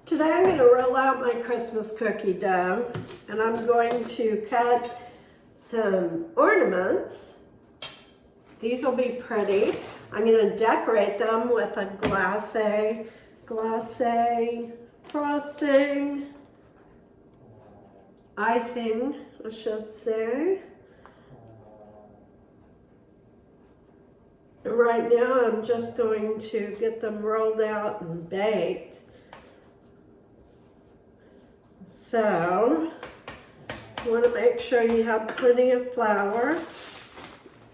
Today I'm going to roll out my Christmas cookie dough, and I'm going to cut some ornaments. These will be pretty. I'm going to decorate them with a glacé frosting, icing, I should say. Right now I'm just going to get them rolled out and baked. So, you want to make sure you have plenty of flour.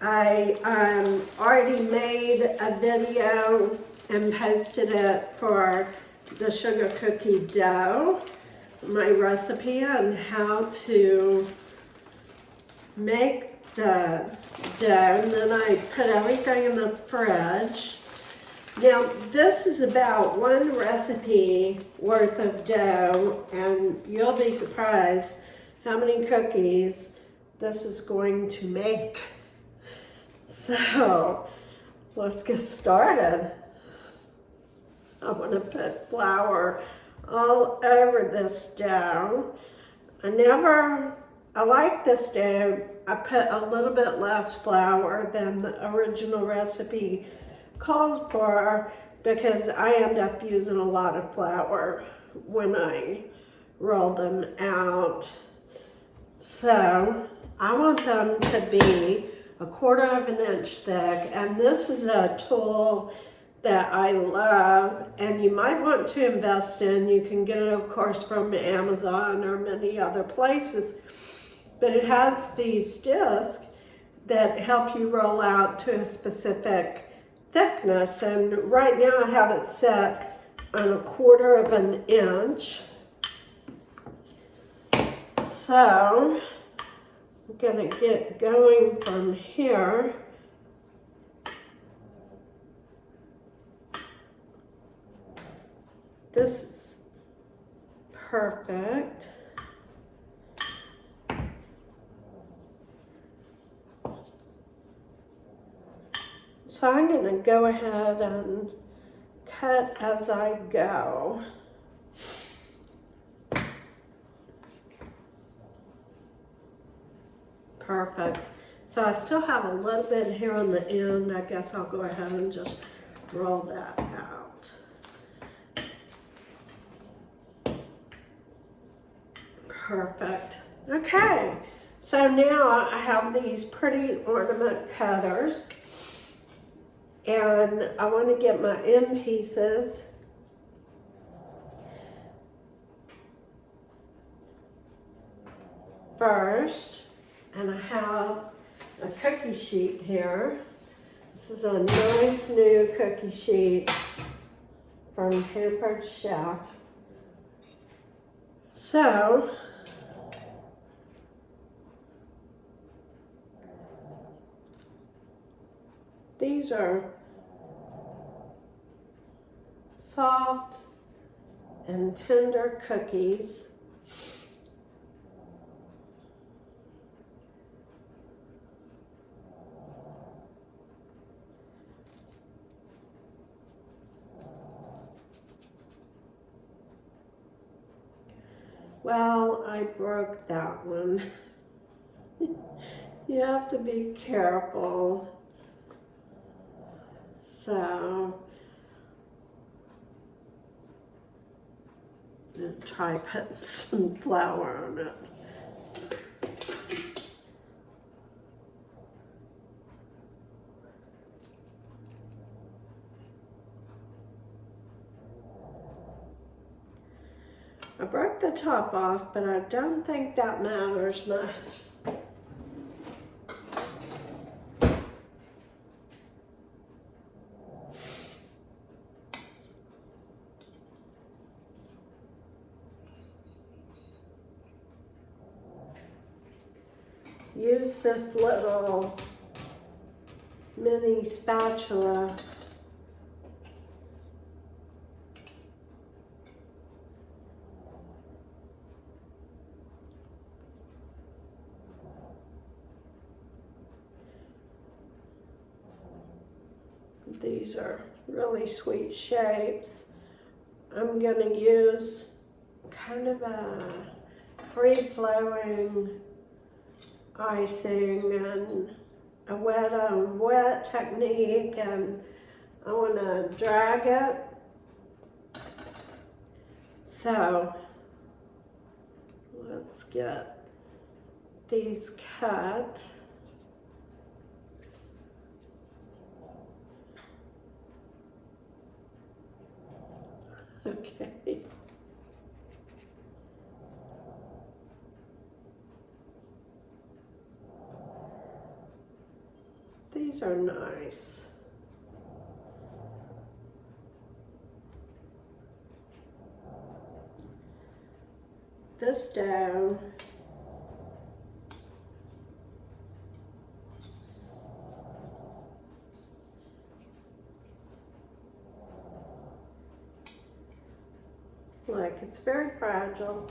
I already made a video and posted it for the sugar cookie dough, my recipe on how to make the dough, and then I put everything in the fridge. Now, this is about one recipe worth of dough, and you'll be surprised how many cookies this is going to make. So, let's get started. I want to put flour all over this dough. I like this dough. I put a little bit less flour than the original recipe called for because I end up using a lot of flour when I roll them out. So I want them to be 1/4 of an inch thick, and this is a tool that I love and you might want to invest in. You can get it, of course, from Amazon or many other places, but it has these discs that help you roll out to a specific thickness, and right now I have it set on 1/4 of an inch. So I'm gonna get going from here. This is perfect. So I'm going to go ahead and cut as I go. Perfect. So I still have a little bit here on the end. I guess I'll go ahead and just roll that out. Perfect. Okay. So now I have these pretty ornament cutters. And I want to get my end pieces first. And I have a cookie sheet here. This is a nice new cookie sheet from Pampered Chef. So, these are soft and tender cookies. Well, I broke that one. You have to be careful. So, I'll try putting some flour on it. I broke the top off, but I don't think that matters much. Use this little mini spatula . These are really sweet shapes. I'm gonna use kind of a free-flowing icing and a wet on wet technique, and I want to drag it. So let's get these cut. Okay. These are nice. This dough look, it's very fragile,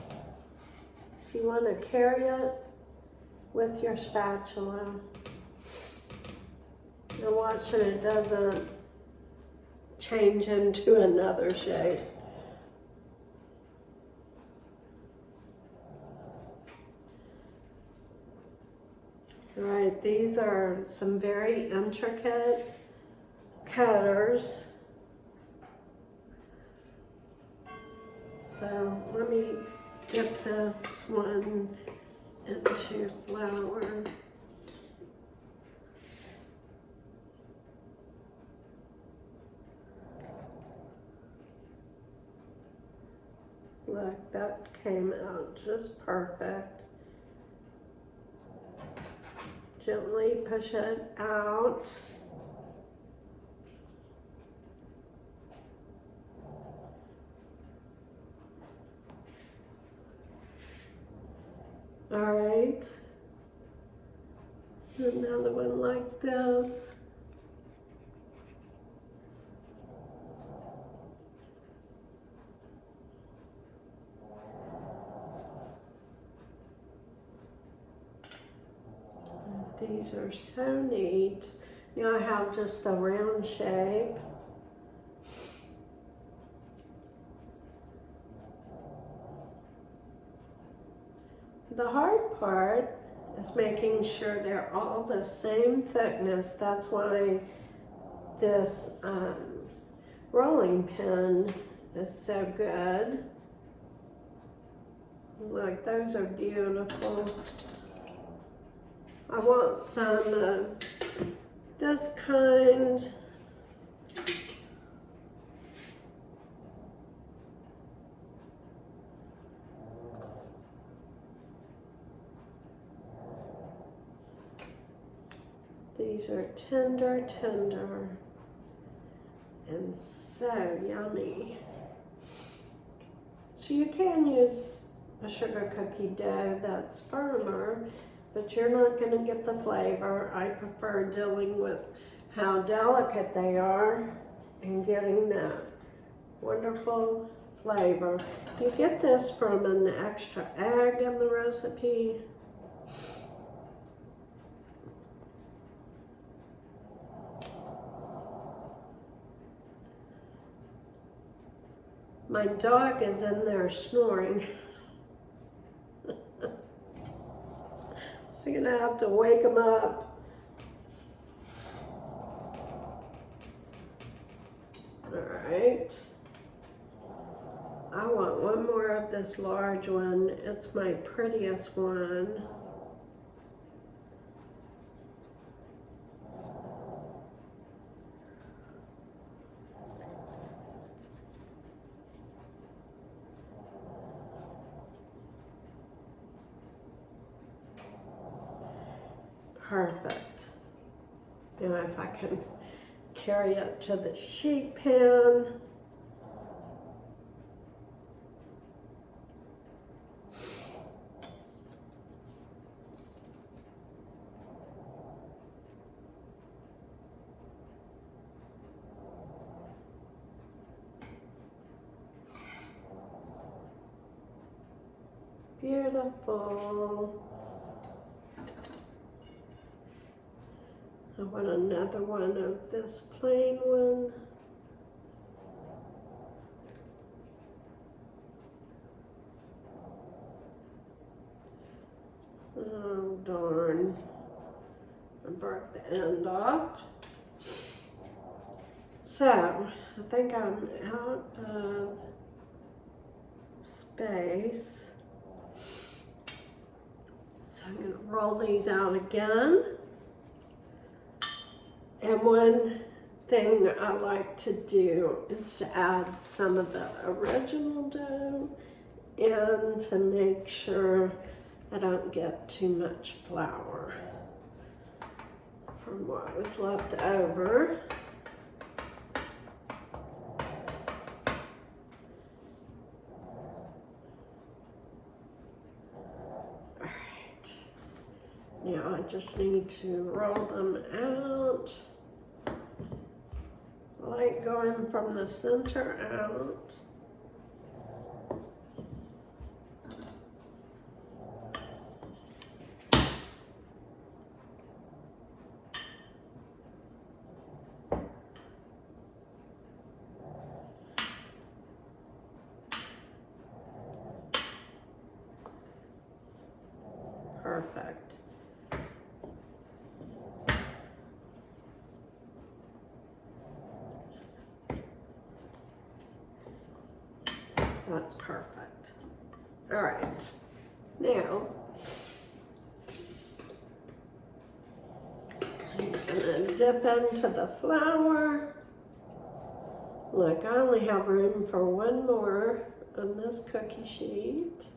so you want to carry it with your spatula and watch that it doesn't change into another shape. All right, these are some very intricate cutters. So let me dip this one into flour. Look, that came out just perfect. Gently push it out. All right, another one like this. These are so neat. Now I have just a round shape. The hard part is making sure they're all the same thickness. That's why this rolling pin is so good. Look, those are beautiful. I want some of this kind. These are tender, tender, and so yummy. So you can use a sugar cookie dough that's firmer, but you're not going to get the flavor. I prefer dealing with how delicate they are and getting that wonderful flavor. You get this from an extra egg in the recipe. My dog is in there snoring. I'm gonna have to wake him up. All right. I want one more of this large one. It's my prettiest one. Perfect. Now if I can carry it to the sheet pan. Beautiful. I want another one of this plain one. darn. I broke the end off. So, I think I'm out of space. So I'm going to roll these out again. And one thing I like to do is to add some of the original dough in to make sure I don't get too much flour from what was left over. Alright, now I just need to roll them out. I like going from the center out. Perfect. That's perfect. All right. Now, I'm gonna dip into the flour. Look, I only have room for one more on this cookie sheet.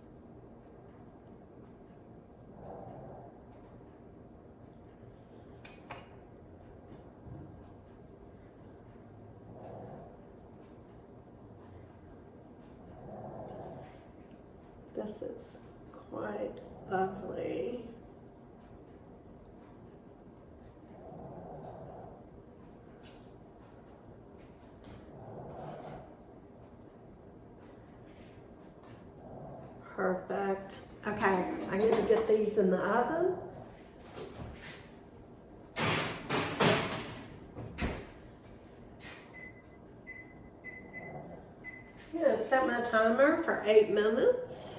This is quite lovely. Perfect. Okay, I'm going to get these in the oven. I'm going to set my timer for 8 minutes.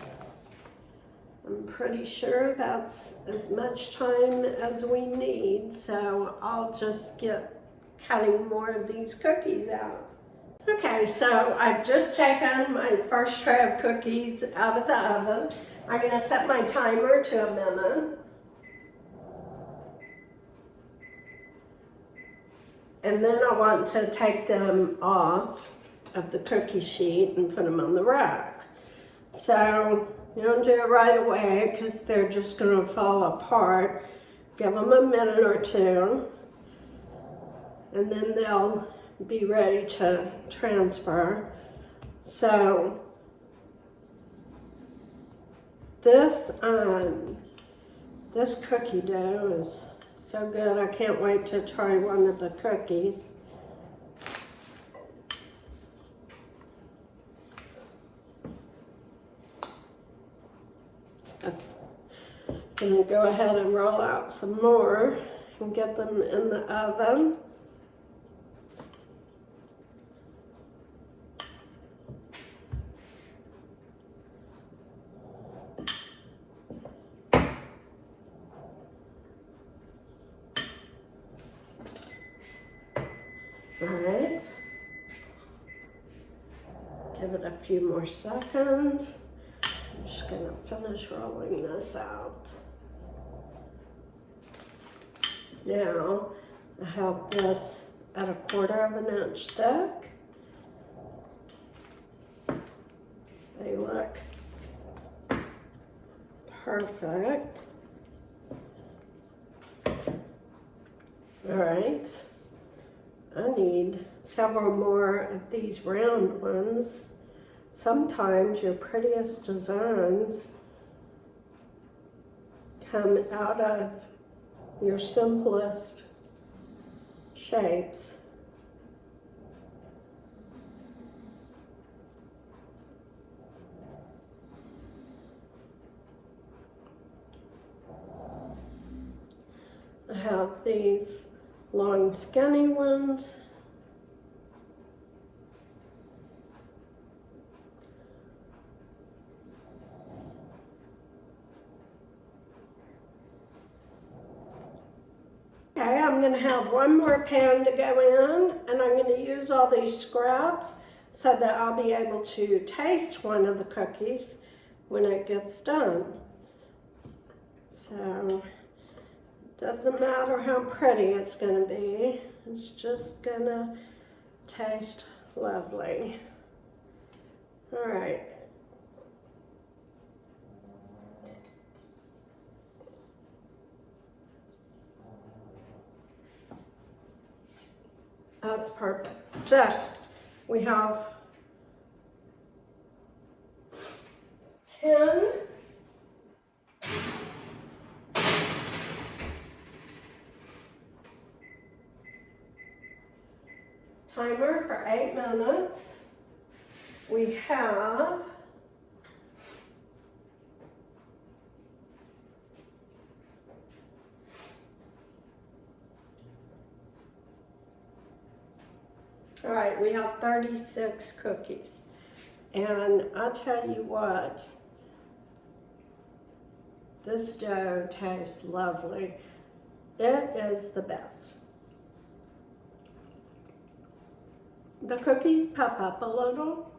I'm pretty sure that's as much time as we need, so I'll just get cutting more of these cookies out. Okay, so I've just taken my first tray of cookies out of the oven. I'm going to set my timer to 1 minute. And then I want to take them off of the cookie sheet and put them on the rack. So you don't do it right away because they're just going to fall apart. Give them a minute or two, and then they'll be ready to transfer. So this cookie dough is so good. I can't wait to try one of the cookies. I'm going to go ahead and roll out some more and get them in the oven. All right. Give it a few more seconds. I'm just going to finish rolling this out. Now, I have this at 1/4 inch thick. They look perfect. All right. I need several more of these round ones. Sometimes your prettiest designs come out of your simplest shapes. I have these long skinny ones. I'm gonna have one more pan to go in, and I'm gonna use all these scraps so that I'll be able to taste one of the cookies when it gets done. So, doesn't matter how pretty it's gonna be, it's just gonna taste lovely. All right. That's perfect. So, we have 10 timer for 8 minutes. We have all right, we have 36 cookies. And I'll tell you what, this dough tastes lovely. It is the best. The cookies puff up a little.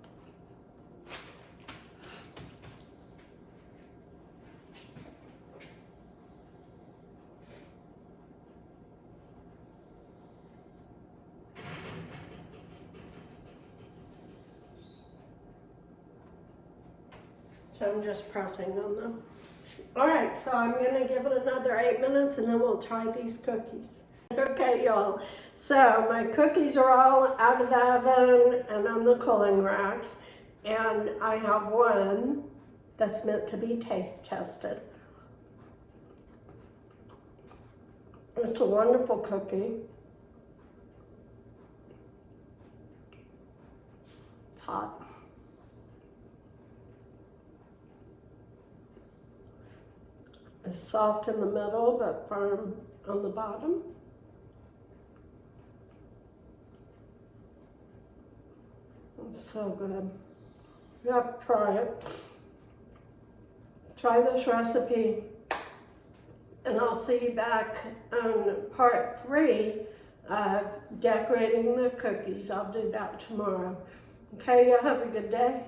So I'm just pressing on them. All right, so I'm gonna give it another 8 minutes and then we'll try these cookies. Okay, y'all, so my cookies are all out of the oven and on the cooling racks, and I have one that's meant to be taste tested. It's a wonderful cookie. It's hot. It's soft in the middle, but firm on the bottom. It's so good. You have to try it. Try this recipe, and I'll see you back on part 3 of decorating the cookies. I'll do that tomorrow. Okay, y'all have a good day.